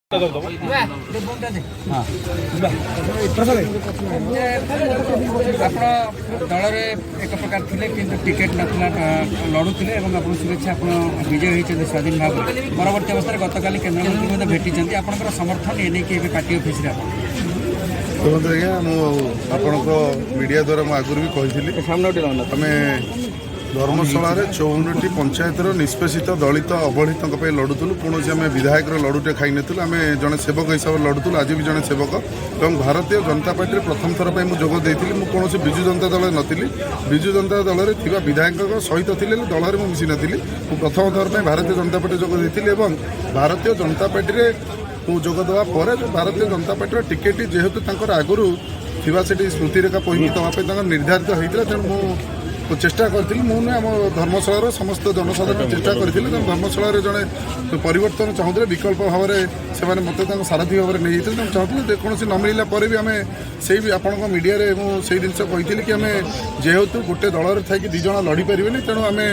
ଆପଣ ଦଳରେ ଏକ ପ୍ରକାର ଥିଲେ କିନ୍ତୁ ଟିକେଟ୍ ନଥିଲା ଲଢ଼ୁଥିଲେ ଏବଂ ଆପଣ ଶୁଭେଚ୍ଛା ଆପଣ ବିଜୟ ହୋଇଛନ୍ତି ସ୍ୱାଧୀନ ଭାବରେ ପରବର୍ତ୍ତୀ ଅବସ୍ଥାରେ ଗତକାଲି କେନ୍ଦ୍ରମନ୍ତ୍ରୀ ମଧ୍ୟ ଭେଟିଛନ୍ତି ଆପଣଙ୍କର ସମର୍ଥନ ଏ ନେଇକି ଏବେ ପାର୍ଟି ଅଫିସରେ ଆପଣ ଦେଖନ୍ତୁ ଆଜ୍ଞା ମୁଁ ଆପଣଙ୍କ ମିଡ଼ିଆ ଦ୍ୱାରା ମୁଁ ଆଗରୁ ବି କହିଥିଲି ଆମେ ଧର୍ମଶାଳାରେ 54ଟି ପଞ୍ଚାୟତର ନିଷ୍ପେଷିତ ଦଳିତ ଅବହେଳିତଙ୍କ ପାଇଁ ଲଢ଼ୁଥିଲୁ। କୌଣସି ଆମେ ବିଧାୟକର ଲଢ଼ୁଟେ ଖାଇନଥିଲୁ। ଆମେ ଜଣେ ସେବକ ହିସାବରେ ଲଢ଼ୁଥିଲୁ। ଆଜି ବି ଜଣେ ସେବକ ଏବଂ ଭାରତୀୟ ଜନତା ପାର୍ଟିରେ ପ୍ରଥମ ଥର ପାଇଁ ମୁଁ ଯୋଗ ଦେଇଥିଲି। ମୁଁ କୌଣସି ବିଜୁ ଜନତା ଦଳରେ ନଥିଲି। ବିଜୁ ଜନତା ଦଳରେ ଥିବା ବିଧାୟକଙ୍କ ସହିତ ଥିଲେ ଦଳରେ ମୁଁ ମିଶି ନଥିଲି। ମୁଁ ପ୍ରଥମ ଥର ପାଇଁ ଭାରତୀୟ ଜନତା ପାର୍ଟିରେ ଯୋଗ ଦେଇଥିଲି ଏବଂ ଭାରତୀୟ ଜନତା ପାର୍ଟିରେ ମୁଁ ଯୋଗ ଦେବା ପରେ ଭାରତୀୟ ଜନତା ପାର୍ଟିର ଟିକେଟ୍ ଯେହେତୁ ତାଙ୍କର ଆଗରୁ ଥିବା ସେଠି ସ୍ମୃତିରେଖା ପଇକି ଦେବା ପାଇଁ ତାଙ୍କର ନିର୍ଦ୍ଧାରିତ ହୋଇଥିଲା, ତେଣୁ ମୁଁ ଚେଷ୍ଟା କରିଥିଲି। ମୁଁ ନୁହେଁ ଆମ ଧର୍ମଶାଳାର ସମସ୍ତ ଜନସାଧାରଣ ଚେଷ୍ଟା କରିଥିଲେ। ତେଣୁ ଧର୍ମଶାଳାରେ ଜଣେ ପରିବର୍ତ୍ତନ ଚାହୁଁଥିଲେ, ବିକଳ୍ପ ଭାବରେ ସେମାନେ ମୋତେ ତାଙ୍କ ସାରଥୀ ଭାବରେ ନେଇଯାଇଥିଲେ। ତେଣୁ ଚାହୁଁଥିଲେ ଯେକୌଣସି ନ ମିଳିଲା ପରେ ବି ଆମେ ସେଇ ବି ଆପଣଙ୍କ ମିଡ଼ିଆରେ ମୁଁ ସେଇ ଜିନିଷ କହିଥିଲି କି ଆମେ ଯେହେତୁ ଗୋଟେ ଦଳରେ ଥାଇକି ଦୁଇ ଜଣ ଲଢ଼ିପାରିବେନି, ତେଣୁ ଆମେ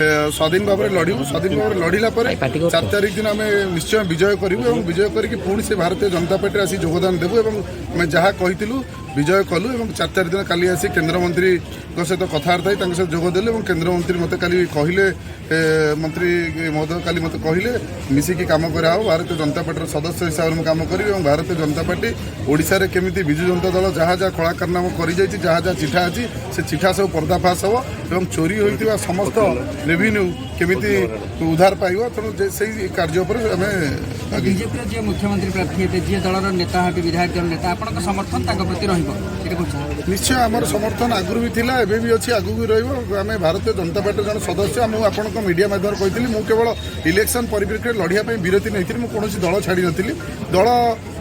ସ୍ୱାଧୀନ ଭାବରେ ଲଢ଼ିବୁ। ସ୍ୱାଧୀନ ଭାବରେ ଲଢ଼ିଲା ପରେ 4 ତାରିଖ ଦିନ ଆମେ ନିଶ୍ଚୟ ବିଜୟ କରିବୁ ଏବଂ ବିଜୟ କରିକି ପୁଣି ସେ ଭାରତୀୟ ଜନତା ପାର୍ଟିରେ ଆସି ଯୋଗଦାନ ଦେବୁ ଏବଂ ଆମେ ଯାହା କହିଥିଲୁ ବିଜୟ କଲୁ ଏବଂ 4 ତାରିଖ ଦିନ କାଲି ଆସି କେନ୍ଦ୍ରମନ୍ତ୍ରୀଙ୍କ ସହିତ କଥାବାର୍ତ୍ତା ହୋଇ ତାଙ୍କ ସହିତ ଯୋଗ ଦେଲୁ ଏବଂ କେନ୍ଦ୍ରମନ୍ତ୍ରୀ ମୋତେ କାଲି କହିଲେ, ମନ୍ତ୍ରୀ ମହୋଦୟ କାଲି ମୋତେ କହିଲେ ମିଶିକି କାମ କରାହେବ। ଭାରତୀୟ ଜନତା ପାର୍ଟିର ସଦସ୍ୟ ହିସାବରେ ମୁଁ କାମ କରିବି ଏବଂ ଭାରତୀୟ ଜନତା ପାର୍ଟି ଓଡ଼ିଶାରେ କେମିତି ବିଜୁ ଜନତା ଦଳ ଯାହା ଯାହା କଳାକାରନାମା କରିଯାଇଛି, ଯାହା ଯାହା ଚିଠା ଅଛି ସେ ଚିଠା ସବୁ ପର୍ଦ୍ଦାଫାଶ ହେବ ଏବଂ ଚୋରି ହୋଇଥିବା ସମସ୍ତ ରେଭିନ୍ୟୁ କେମିତି ଉଦ୍ଧାର ପାଇବ। ତେଣୁ ସେଇ କାର୍ଯ୍ୟ ଉପରେ ଆମେ ବିଜେପିର ଯିଏ ମୁଖ୍ୟମନ୍ତ୍ରୀ ପ୍ରାର୍ଥୀ ହେବେ, ଯିଏ ଦଳର ନେତା ହେବେ, ବିଧାୟକ ଦଳ ନେତା, ଆପଣଙ୍କ ସମର୍ଥନ ତାଙ୍କ ପ୍ରତି ରହିବ? ନିଶ୍ଚୟ ଆମର ସମର୍ଥନ ଆଗରୁ ବି ଥିଲା, ଏବେ ବି ଅଛି, ଆଗକୁ ବି ରହିବ। ଆମେ ଭାରତୀୟ ଜନତା ପାର୍ଟିର ଜଣେ ସଦସ୍ୟ। ମୁଁ ଆପଣଙ୍କ ମିଡ଼ିଆ ମାଧ୍ୟମରେ କହିଥିଲି ମୁଁ କେବଳ ଇଲେକ୍ସନ୍ ପରିପ୍ରେକ୍ଷୀରେ ଲଢ଼ିବା ପାଇଁ ବିରତି ନେଇଥିଲି। ମୁଁ କୌଣସି ଦଳ ଛାଡ଼ି ନଥିଲି। ଦଳ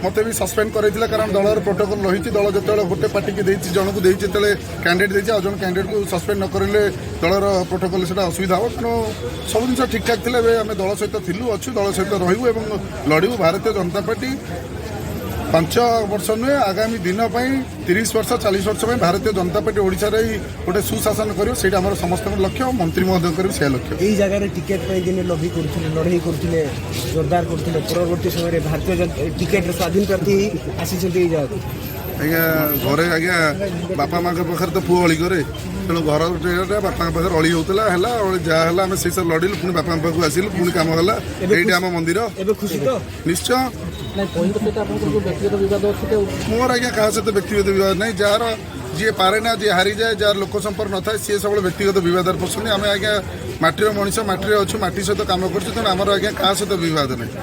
ମୋତେ ବି ସସ୍ପେଣ୍ଡ କରାଇଥିଲା କାରଣ ଦଳର ପ୍ରୋଟୋକଲ୍ ରହିଛି। ଦଳ ଯେତେବେଳେ ଗୋଟେ ପାର୍ଟିକି ଦେଇଛି, ଜଣକୁ ଦେଇଛି, ଯେତେବେଳେ କ୍ୟାଣ୍ଡିଡେଟ୍ ଦେଇଛି ଆଉ ଜଣେ କ୍ୟାଣ୍ଡିଡେଟ୍କୁ ସସ୍ପେଣ୍ଡ ନ କରିଲେ ଦଳର ପ୍ରୋଟୋକଲ୍ ସେଇଟା ଅସୁବିଧା ହେବ। ତେଣୁ ସବୁ ଜିନିଷ ଠିକ୍ଠାକ୍ ଥିଲା। ଏବେ ଆମେ ଦଳ ସହିତ ଥିଲୁ, ଅଛୁ, ଦଳ ସହିତ ରହିବୁ ଏବଂ ଲଢ଼ିବୁ। ଭାରତୀୟ ଜନତା ପାର୍ଟି 5 ବର୍ଷ ନୁହେଁ, ଆଗାମୀ ଦିନ ପାଇଁ 30 ବର୍ଷ 40 ବର୍ଷ ପାଇଁ ଭାରତୀୟ ଜନତା ପାର୍ଟି ଓଡ଼ିଶାରେ ଗୋଟେ ସୁଶାସନ କରିବ, ସେଇଟା ଆମର ସମସ୍ତଙ୍କର ଲକ୍ଷ୍ୟ। ମନ୍ତ୍ରୀ ମହୋଦୟଙ୍କର ବି ସେୟା ଲକ୍ଷ୍ୟ। এই জায়গায় টিকেট পাই দিনে লবি করুଥିଲେ, লড়াই করুଥିଲେ, জোরদার করুଥିଲେ। পরবর্তী সময়ে ভারতীয় টিকেট স্বাধীন প্রার্থী আসিଛନ୍ତି এই জায়গাକୁ। ଆଜ୍ଞା ଘରେ ଆଜ୍ଞା ବାପା ମାଆଙ୍କ ପାଖରେ ତ ପୁଅ ଅଳି କରେ, ତେଣୁ ଘର ବାପାଙ୍କ ପାଖରେ ଅଳି ହେଉଥିଲା, ହେଲା ଯାହା ହେଲା ଆମେ ସେଇ ସବୁ ଲଢ଼ିଲୁ, ପୁଣି ବାପାଙ୍କ ପାଖକୁ ଆସିଲୁ, ପୁଣି କାମ ହେଲା। ଏଇଠି ଆମ ମନ୍ଦିର। ଏବେ ଖୁସି ତ? ନିଶ୍ଚୟ। ମୋର ଆଜ୍ଞା କାହା ସହିତ ବ୍ୟକ୍ତିଗତ ବିବାଦ ନାହିଁ। ଯାହାର ଯିଏ ପାରେ ନା, ଯିଏ ହାରିଯାଏ, ଯାହାର ଲୋକ ସମ୍ପର୍କ ନଥାଏ, ସିଏ ସବୁବେଳେ ବ୍ୟକ୍ତିଗତ ବିବାଦରେ ପଶୁନି। ଆମେ ଆଜ୍ଞା ମାଟିର ମଣିଷ, ମାଟିରେ ଅଛୁ, ମାଟି ସହିତ କାମ କରୁଛୁ, ତେଣୁ ଆମର ଆଜ୍ଞା କାହା ସହିତ ବିବାଦ ନାହିଁ।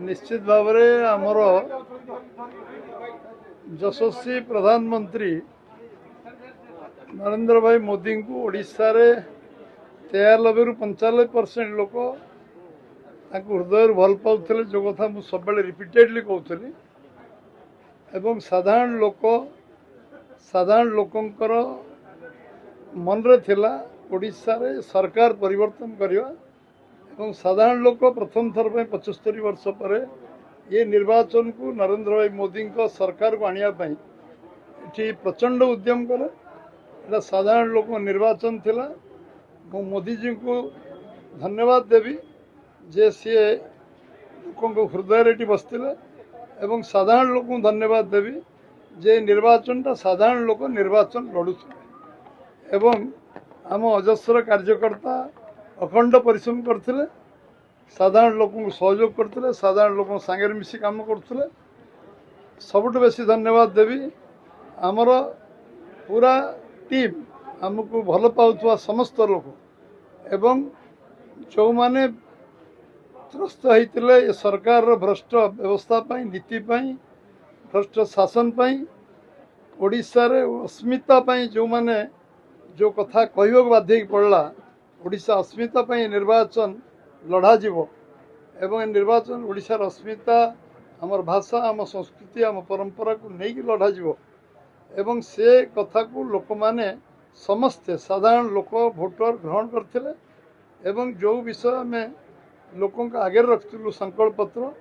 निश्चित भाव आमर यशस्वी प्रधानमंत्री नरेंद्र भाई मोदी को ओडिशा रे 93 ରୁ 95% लोक हृदय भल पाते, जो कथा मुझे सब रिपीटेडली कहूली। एवं साधारण लोकंकर मन रे थिला ओडिशा रे सरकार परिवर्तन करवा एवं साधारण लोक प्रथम थर 75 वर्ष पर ये निर्वाचन को नरेंद्र भाई मोदी को सरकार को आनिया ये प्रचंड उद्यम कले। एटा साधारण लोक निर्वाचन थिला। मु मोदी जी को धन्यवाद देवी जे सी लोक हृदय रे बसते एवं साधारण लोक धन्यवाद देवी जे निर्वाचन साधारण लोक निर्वाचन लड़ुते एवं आम अजस्र कार्यकर्ता अखंड परिश्रम करते साधारण लोक सहयोग करते साधारण लोक सांगे मिसी काम करते सबुठ बेसी धन्यवाद देवी आमर पूरा टीम आमको भल पाउथुवा समस्त लोक एवं जो माने त्रस्त होते सरकार भ्रष्ट व्यवस्था नीति भ्रष्ट शासन ओडिशा रे अस्मिता जो माने जो कथा कहवाक बाध्य पड़ला ओडिशा अस्मिता निर्वाचन लड़ा जीवो एवं निर्वाचन ओडिशार अस्मिता आमर भाषा आम संस्कृति आम परंपरा को लेकिन लड़ा जीवो एवं से कथा को लोक माने समस्ते साधारण लोक भोटर ग्रहण करथिले एवं जो विषय में लोकों का आगे रखिलु संकल्प पत्र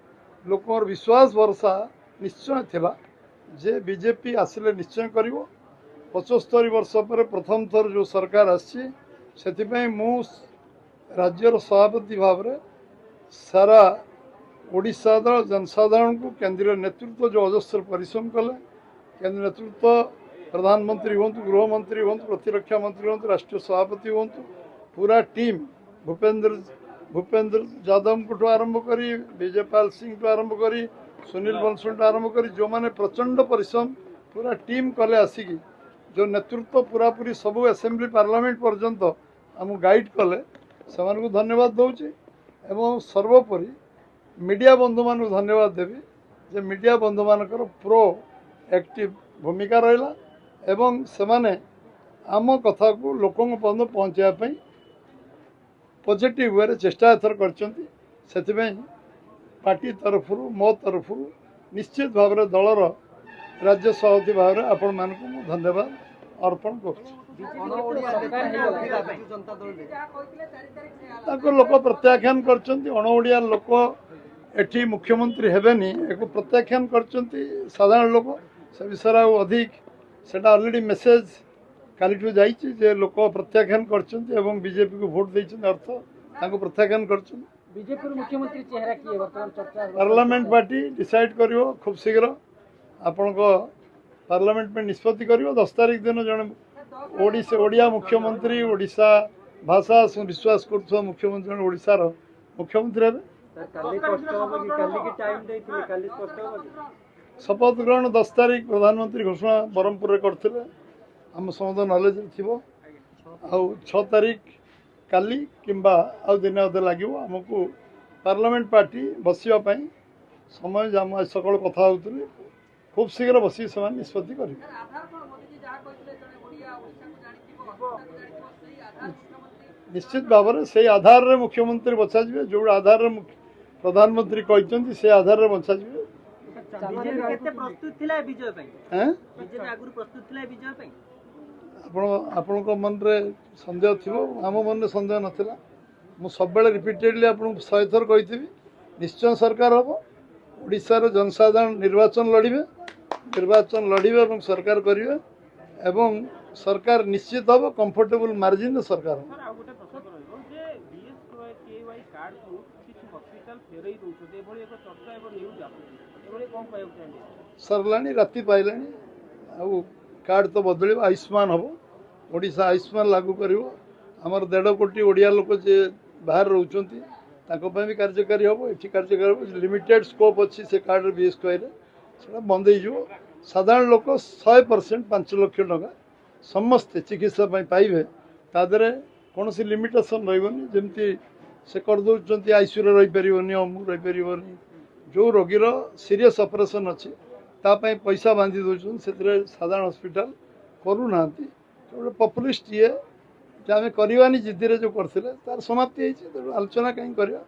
लोकर विश्वास भरसा निश्चय थिला जे बीजेपी आसिले निश्चय करिवो 75 वर्ष पर प्रथम थर जो सरकार आसी से मु राज्यर सभापति भाव में सारा ओडिशा जनसाधारण को केंद्रीय नेतृत्व जो अजस्र परिश्रम कले केंद्रीय नेतृत्व प्रधानमंत्री हूँ गृहमंत्री हूँ प्रतिरक्षा मंत्री हूँ राष्ट्रीय सभापति हूँ पूरा टीम भूपेंद्र यादव को आरंभ करी विजयपाल सिंह को आरंभ करी सुनील बंसल आरंभ करी जो माने प्रचंड परिश्रम पूरा टीम कले आसिकी जो नेतृत्व पूरा पूरी सबू असेंबली पार्लियामेंट पर्यंत आम गाइड कले से धन्यवाद दूची एवं सर्वोपरि मीडिया बंधु मान धन्यवाद देवी जे मीडिया बंधु मानकर प्रो एक्टिव भूमिका रहा एवं से माने आम कथा को लोकों पर्यंत पहुँचापी पॉजिटिव वे चेष्टा एथर कर पार्टी तरफ मो तरफ निश्चित भाव में दलर राज्य सभापति भाव में आपण मान धन्यवाद अर्पण कर लोक प्रत्याख्यान कर लोक एठी मुख्यमंत्री हेबेनी एक प्रत्याख्यान कर साधारण लोक से विषय अधिक से ऑलरेडी मेसेज कालीठू जाइए लोक प्रत्याख्यान कर बीजेपी को भोट देते अर्थ तांको प्रत्याख्यान कर बीजेपी मुख्यमंत्री चेहरा किए वर्तमान चर्चा पार्लियामेंट पार्टी डिसाइड करियो खूब शीघ्र आपण को पार्लियामेंट में निष्पत्ति करियो 10 तारीख दिन जन ओडिया मुख्यमंत्री ओडिशा भाषा विश्वास कर मुख्यमंत्री ओडिशार मुख्यमंत्री हेबे शपथ ग्रहण 10 तारीख प्रधानमंत्री घोषणा ब्रह्मपुर में करथिले आम समस्त नॉलेज थी 6 तारीख काली किंबा आउ दिन अधे लगे आमको पार्लियामेंट पार्टी बसवाई समय आम सकाल कथा होती खूब शीघ्र बस से निष्पत्ति कर निश्चित भाव में से आधार रे मुख्यमंत्री बचा जी जो आधार रे प्रधानमंत्री कहते से आधार रे बचा जी आपण मन रे संदेह थी आम मन संदेह नाला मु सब रिपीटेडली आपको 100 थर कही निश्चय सरकार हम ओडिशार जनसाधारण निर्वाचन लड़े और सरकार करेंगे एवं सरकार निश्चित हम कंफर्टेबल मार्जिन सरकार सरला राति पाइला कार्ड तो बदल आयुष्मान हम ओडिशा आयुष्मान लागू कर आमर 1.5 कोटी ओडिया लोक जे बाहर रोचंती भी कार्यकारी हम ये कार्यकारी लिमिटेड स्कोप अच्छी से कार्ड बीएसके से बंद हो साधारण लोक 100% 5 लाख टका समस्ते चिकित्सा पाइबे तादरे कौन सी लिमिटेसन रही जमती से करदे आईसीयू रही पारनी अमुक रही पारनी जो रोगीर सीरीयस ऑपरेशन अच्छी तापाई पैसा बांधी दौरान से साधारण हॉस्पिटल करूना गोटे पपुलिस्ट ये आम करवानी जिद्दी जो करते तार समाप्ति होती आलोचना कहीं करवा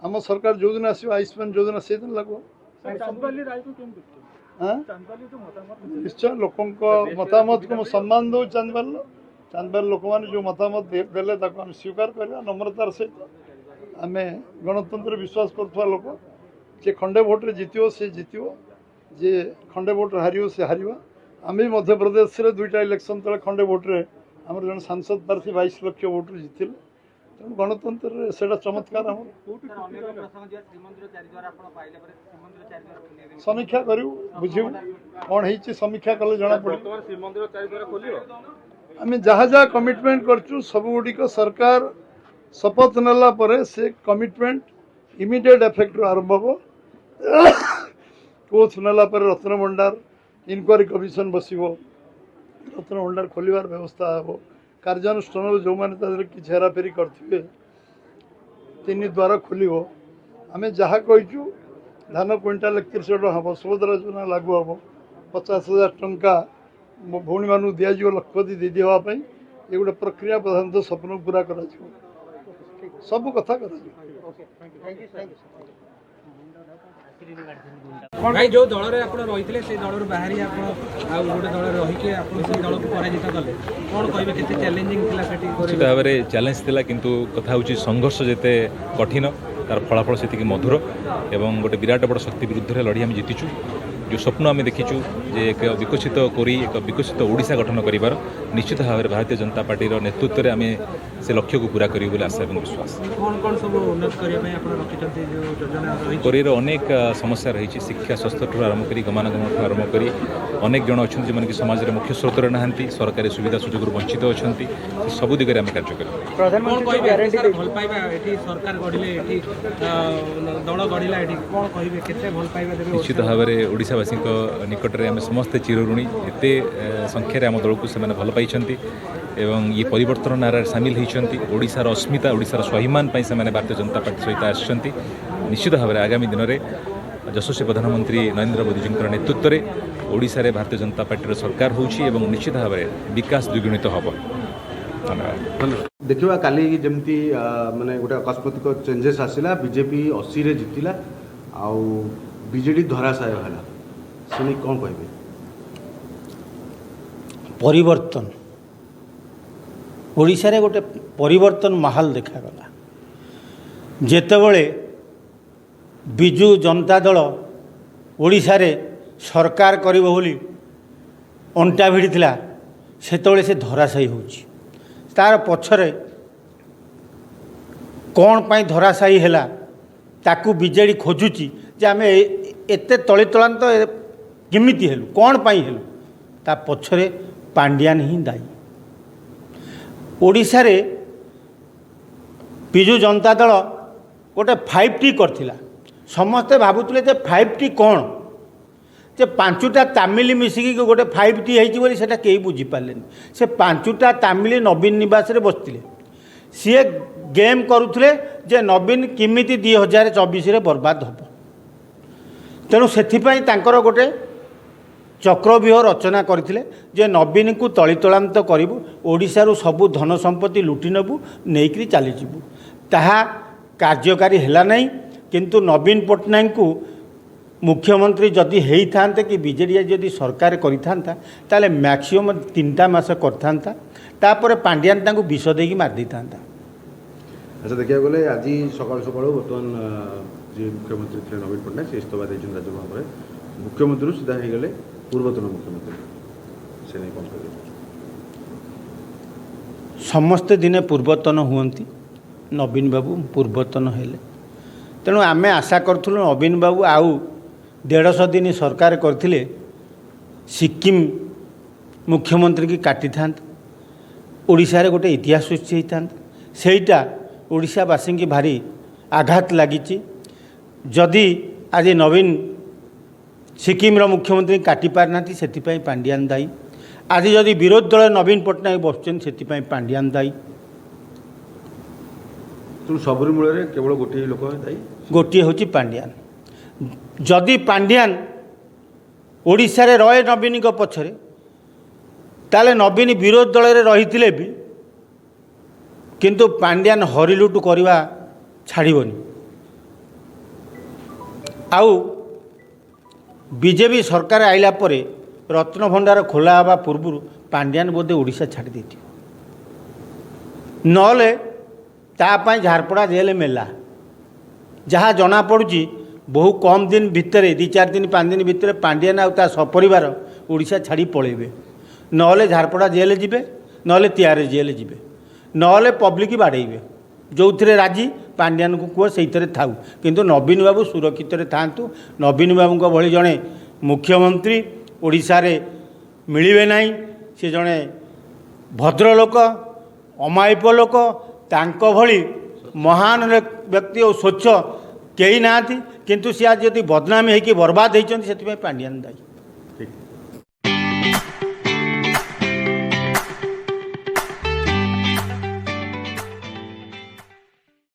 आम सरकार जो दिन आस आयुष्मान योजना से दिन लागू निश्चय लोक मतामत को सम्मान दो चांदबाल लोक मैंने जो मतामत देले आम स्वीकार करवा नम्रतार सहित आम गणतंत्र विश्वास करुवा लोक जे खंडे भोट्रे जितो से जितो जे खंडे भोट हारियो से हारिवा आम भी मध्य प्रदेश रे 2टा इलेक्शन तले खंडे भोट्रे आम जन सांसद प्रार्थी 22 लाख भोट जीते तेणु गणतंत्र से चमत्कार समीक्षा करूँ बुझू कौन है समीक्षा कले जना पड़े आम जहाँ जहाँ कमिटमेंट करचु सब गुड़िक सरकार शपथ नेला से कमिटमेंट इमिडिएट एफेक्ट आरंभ हम कोच नेला रत्न भंडार इनक्वारी कमिशन बस रत्न भंडार खोलिबार व्यवस्था हम कार्यानुष्ठान जो मैंने कि हेराफेरी करते 3 द्वारा खोल आम जहाँ कहीचु धान क्विंटाल 3100 टका हम सुभद्रा योजना लागू हम 50,000 टंका मो भौणी मानू दिज्व लक्षपति दीदी हाँपाई ये गोटे प्रक्रिया प्रधानतः स्वप्न पूरा कर सब कथा कर भाई जो दल में आप रही से दल बाहरी आप गोटे दल रही दल को पराजित कले कौन कहे के चैलेंजिंग निश्चित भाव में चैलेंज था किंतु कथा हूँ संघर्ष जिते कठिन तार फलाफल से मधुर एवं गोटे विराट बड़ शक्ति विरुद्ध लड़ी आम जीतिचु जो स्वप्न आम देखीचु जे एक विकसित कोरी एक विकसित ओडिशा गठन कर निश्चित भाव में भारतीय जनता पार्टी नेतृत्व में आम से लक्ष्य को पूरा करूँ बोले आशा और विश्वास कोरीर अनेक समस्या रही शिक्षा स्वास्थ्य आरंभ कर गमनागमन आरंभ कर अनेक जन अच्छा जो कि समाज में मुख्य स्रोत नहांती सरकारी सुविधा सुजोग वंचित अच्छा सब दिगरे आम कार्य करूँ निश्चित भाव में ओडिशावासी निकट में आम समस्ते चिरऋणी एत संख्यार आम दल को भल पाई एवं ये परिवर्तन नारा सामिल होती ओडिशार अस्मिता ओडिशार स्वाभिमान से भारतीय जनता पार्टी सहित आसछन्ति निश्चित भाव में आगामी दिन में यशस्वी प्रधानमंत्री नरेंद्र मोदी जी नेतृत्व में ओडिशा रे भारतीय जनता पार्टी सरकार होउछि एवं निश्चित भाव में विकास द्विगुणित हम धन्यवाद देखा काली जमती माने गोटे अकस्मात चेंजेस आसला बीजेपी 80 रे जितिला आउ बीजेडी धराशाय होला से कौन कहे परिवर्तन ओडिशा रे गोटे परिवर्तन माहौल देखागला जेतेबेले बिजु जनता दल ओडिशा रे सरकार करिब बोली अंटा भिड़िथिला सेतेबेले से धराशायी होउछि तार पछरे कौन पाई धराशायी हैला ताकू बीजेडी खोजुची जे आमे एते तली तलांत केमिति हेलु कौन पाई हेलु ता पछरे पांड्यान ही दायी ओडिशा रे बिजु जनता दल गोटे 5T करथिला समस्ते भावुले 5T कौन जे 5टा तामिल मिसिकी गोटे 5T होती बोली सेटा कई बुझीपारे से 5टा तामिल नवीन निवास रे बसते सी गेम करुले जे नवीन किमिति 2024 रे बर्बाद हम तेणु से गोटे चक्रव्यूह रचना करथिले जे नवीन को तलितलांत करूँ ओडिशारू सबू धन संपत्ति लुटि नबू नहीं चली जीवु ताहा कार्यकारी हैला नहीं किंतु नवीन पट्टनायक को मुख्यमंत्री जदि होता कि बीजेडी जदि सरकार करें मैक्सीम 3टा मास कर पांड्यान विष देकी मारदे था। अच्छा देखा गले आज सकाल सकाल बर्तमान जी मुख्यमंत्री थे नवीन पट्टनायक से इस्तफा देते राज्यसभा पर मुख्यमंत्री सीधा हो गले पूर्वतन मुख्यमंत्री से नहीं कौन कर समस्ते दिने पूर्वतन हुंती नवीन बाबू पूर्वतन हेले तेणु आमे आशा करूँ नवीन बाबू आउ 150 दिन सरकार करथिले सिक्किम मुख्यमंत्री की काटी था ओडिशा रे गोटे इतिहास सृष्टि होता सेटा ओडिशावासी की भारी आघात लगी जदि आज नवीन सिक्किम मुख्यमंत्री काटी पारना से पांड्यान दायी आज जदि विरोधी दल नवीन पट्टनायक बसुन से पांड्यान दायी सबरी मूल केवल गोटे लोक दायी गोटे हूँ पांड्यान जदि पांड्यान ओडिशा रे रहे नवीन पछरे ताले नवीन विरोधी दल में रही भी किंतु पांड्यान हरिलुट करवा छाड़बनी आउ बीजेपी सरकार आइला परे रत्न भंडार खोला हवा पूर्व पांड्यान बोधे ओडिशा छाड़ी देती नले तापाई झारपड़ा जेल मेला जहाँ जना पड़ुची बहु कम दिन भितर 2-4 दिन 5 दिन भितर पांड्यान आ सपरिवार ओडिशा छाड़ी पलैबे नले झारपड़ा जेल जीवे नले तिहारे जेल जीवे नले पब्लिक बाड़ेबे जो थे राजी पांड्यान को कह से थाऊ किंतु नवीन बाबू सुरक्षित थांतु नवीन बाबू भली जड़े मुख्यमंत्री ओडिशा रे मिलिबे नहीं से जड़े भद्रलोक अमायिक लोक तांको भली महान व्यक्ति और स्वच्छ କେହି ନାହାନ୍ତି କିନ୍ତୁ ସେ ଆଜି ଯଦି ବଦନାମୀ ହେଇକି ବର୍ବାଦ ହେଇଛନ୍ତି ସେଥିପାଇଁ ପାଣ୍ଡିଆନ ଦାୟୀ। ଠିକ୍